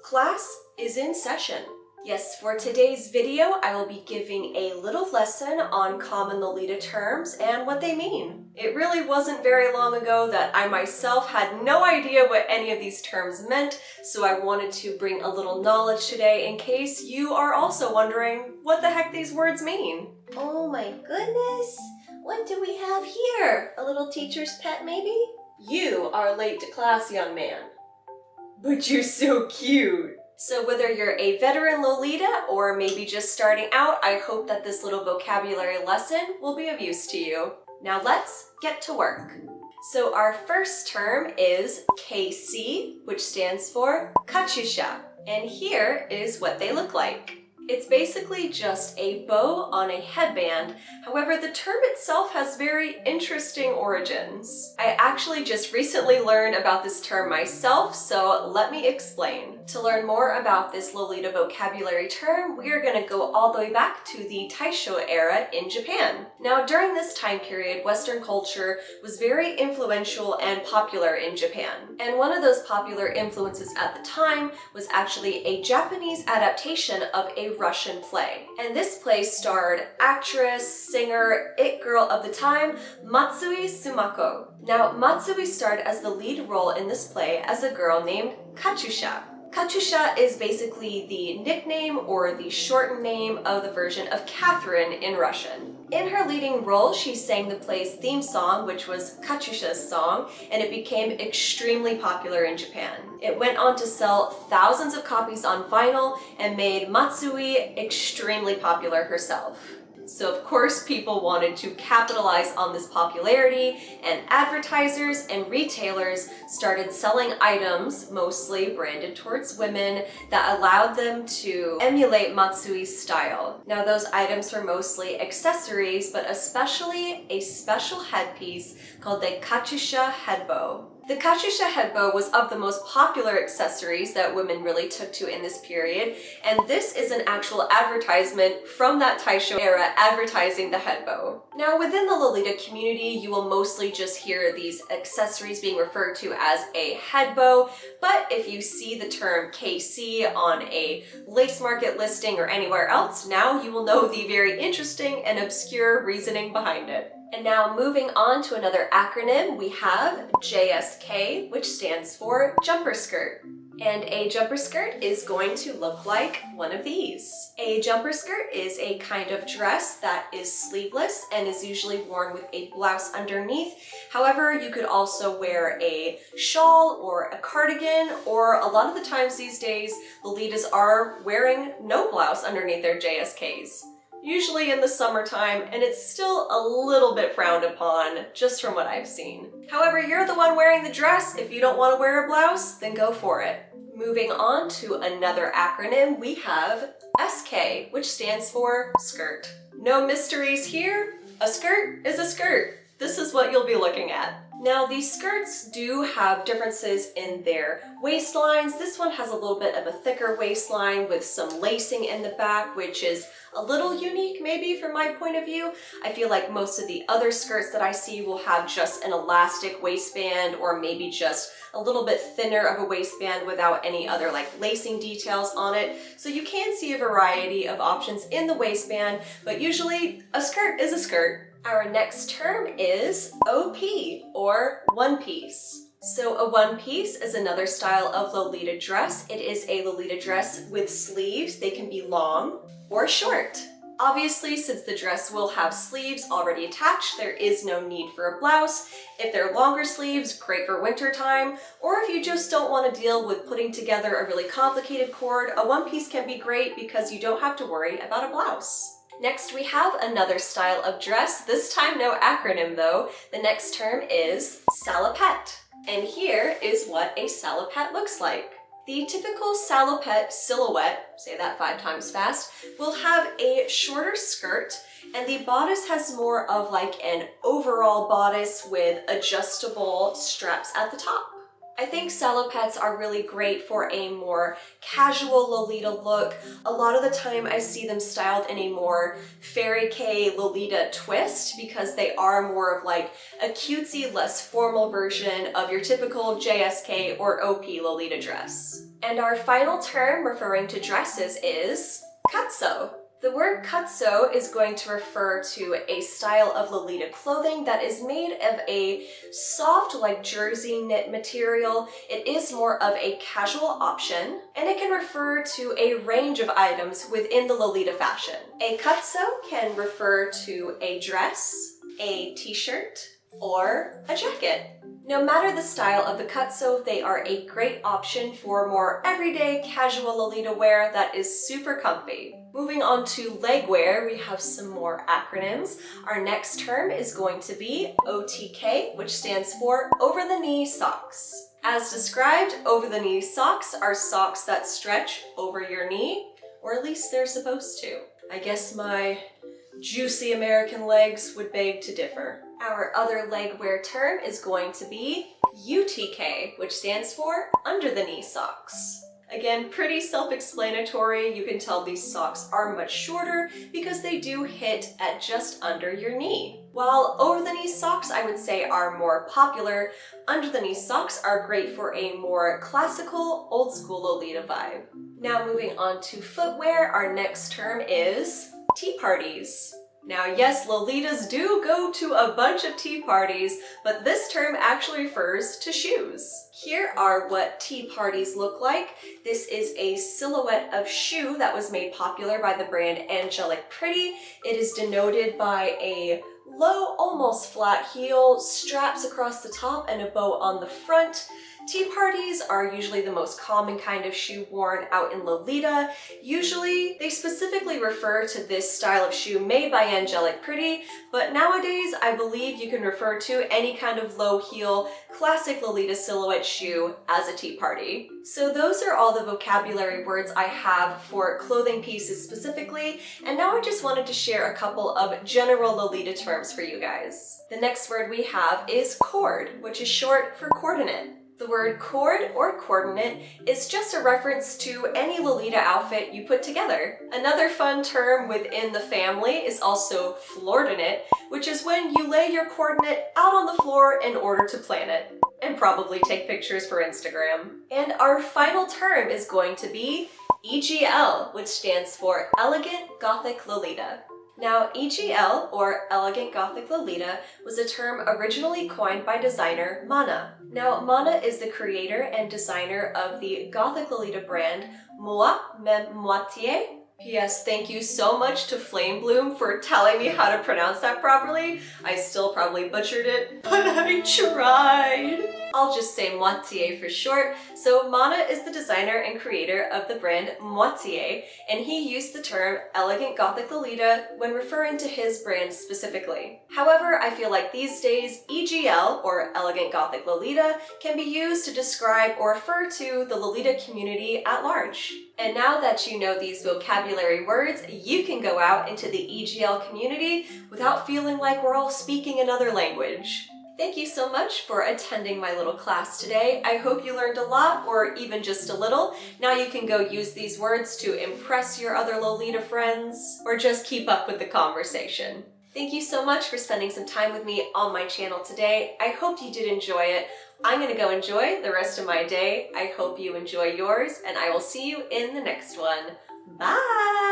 Class is in session. Yes, for today's video, I will be giving a little lesson on common Lolita terms and what they mean. It really wasn't very long ago that I myself had no idea what any of these terms meant, so I wanted to bring a little knowledge today in case you are also wondering what the heck these words mean. Oh my goodness! What do we have here? A little teacher's pet, maybe? You are late to class, young man. But you're so cute! So whether you're a veteran Lolita or maybe just starting out, I hope that this little vocabulary lesson will be of use to you. Now let's get to work. So our first term is KC, which stands for Kachusha. And here is what they look like. It's basically just a bow on a headband. However, the term itself has very interesting origins. I actually just recently learned about this term myself, so let me explain. To learn more about this Lolita vocabulary term, we are going to go all the way back to the Taisho era in Japan. Now, during this time period, Western culture was very influential and popular in Japan. And one of those popular influences at the time was actually a Japanese adaptation of a Russian play. And this play starred actress, singer, it girl of the time, Matsui Sumako. Now, Matsui starred as the lead role in this play as a girl named Kachusha. Kachusha is basically the nickname or the shortened name of the version of Catherine in Russian. In her leading role, she sang the play's theme song, which was Kachusha's song, and it became extremely popular in Japan. It went on to sell thousands of copies on vinyl and made Matsui extremely popular herself. So of course people wanted to capitalize on this popularity, and advertisers and retailers started selling items, mostly branded towards women, that allowed them to emulate Matsui's style. Now those items were mostly accessories, but especially a special headpiece called the Kachusha headbow. The Kachusha headbow was of the most popular accessories that women really took to in this period, and this is an actual advertisement from that Taisho era advertising the headbow. Now within the Lolita community, you will mostly just hear these accessories being referred to as a headbow, but if you see the term KC on a lace market listing or anywhere else, now you will know the very interesting and obscure reasoning behind it. And now moving on to another acronym, we have JSK, which stands for jumper skirt. And a jumper skirt is going to look like one of these. A jumper skirt is a kind of dress that is sleeveless and is usually worn with a blouse underneath. However, you could also wear a shawl or a cardigan, or a lot of the times these days, Lolitas are wearing no blouse underneath their JSKs. Usually in the summertime, and it's still a little bit frowned upon, just from what I've seen. However, you're the one wearing the dress. If you don't want to wear a blouse, then go for it. Moving on to another acronym, we have SK, which stands for skirt. No mysteries here. A skirt is a skirt. This is what you'll be looking at. Now these skirts do have differences in their waistlines. This one has a little bit of a thicker waistline with some lacing in the back, which is a little unique maybe from my point of view. I feel like most of the other skirts that I see will have just an elastic waistband, or maybe just a little bit thinner of a waistband without any other like lacing details on it. So you can see a variety of options in the waistband, but usually a skirt is a skirt. Our next term is OP, or one piece. So a one piece is another style of Lolita dress. It is a Lolita dress with sleeves. They can be long or short. Obviously, since the dress will have sleeves already attached, there is no need for a blouse. If they're longer sleeves, great for winter time, or if you just don't want to deal with putting together a really complicated cord, a one piece can be great because you don't have to worry about a blouse. Next, we have another style of dress, this time no acronym though. The next term is salopette. And here is what a salopette looks like. The typical salopette silhouette, say that 5 times fast, will have a shorter skirt, and the bodice has more of like an overall bodice with adjustable straps at the top. I think salopettes are really great for a more casual Lolita look. A lot of the time I see them styled in a more fairy K Lolita twist because they are more of like a cutesy, less formal version of your typical JSK or OP Lolita dress. And our final term referring to dresses is katso. The word katso is going to refer to a style of Lolita clothing that is made of a soft, like jersey knit material. It is more of a casual option, and it can refer to a range of items within the Lolita fashion. A katso can refer to a dress, a t-shirt, or a jacket. No matter the style of the katso, they are a great option for more everyday casual Lolita wear that is super comfy. Moving on to leg wear, we have some more acronyms. Our next term is going to be OTK, which stands for over-the-knee socks. As described, over-the-knee socks are socks that stretch over your knee, or at least they're supposed to. I guess my juicy American legs would beg to differ. Our other leg wear term is going to be UTK, which stands for under the knee socks. Again, pretty self-explanatory. You can tell these socks are much shorter because they do hit at just under your knee. While over the knee socks I would say are more popular, under the knee socks are great for a more classical, old school Lolita vibe. Now moving on to footwear, our next term is tea parties. Now yes, Lolitas do go to a bunch of tea parties, but this term actually refers to shoes. Here are what tea parties look like. This is a silhouette of shoe that was made popular by the brand Angelic Pretty. It is denoted by a low, almost flat heel, straps across the top, and a bow on the front. Tea parties are usually the most common kind of shoe worn out in Lolita. Usually, they specifically refer to this style of shoe made by Angelic Pretty, but nowadays I believe you can refer to any kind of low heel, classic Lolita silhouette shoe as a tea party. So those are all the vocabulary words I have for clothing pieces specifically, and now I just wanted to share a couple of general Lolita terms for you guys. The next word we have is cord, which is short for coordinate. The word cord or coordinate is just a reference to any Lolita outfit you put together. Another fun term within the family is also floordinate, which is when you lay your coordinate out on the floor in order to plan it, and probably take pictures for Instagram. And our final term is going to be EGL, which stands for Elegant Gothic Lolita. Now, EGL, or Elegant Gothic Lolita, was a term originally coined by designer Mana. Now, Mana is the creator and designer of the Gothic Lolita brand Moi Même Moitié. P.S. Thank you so much to Flame Bloom for telling me how to pronounce that properly. I still probably butchered it, but I tried. I'll just say Moitié for short. So Mana is the designer and creator of the brand Moitié, and he used the term Elegant Gothic Lolita when referring to his brand specifically. However, I feel like these days, EGL, or Elegant Gothic Lolita, can be used to describe or refer to the Lolita community at large. And now that you know these vocabulary words, you can go out into the EGL community without feeling like we're all speaking another language. Thank you so much for attending my little class today. I hope you learned a lot, or even just a little. Now you can go use these words to impress your other Lolita friends, or just keep up with the conversation. Thank you so much for spending some time with me on my channel today. I hope you did enjoy it. I'm gonna go enjoy the rest of my day. I hope you enjoy yours, and I will see you in the next one. Bye!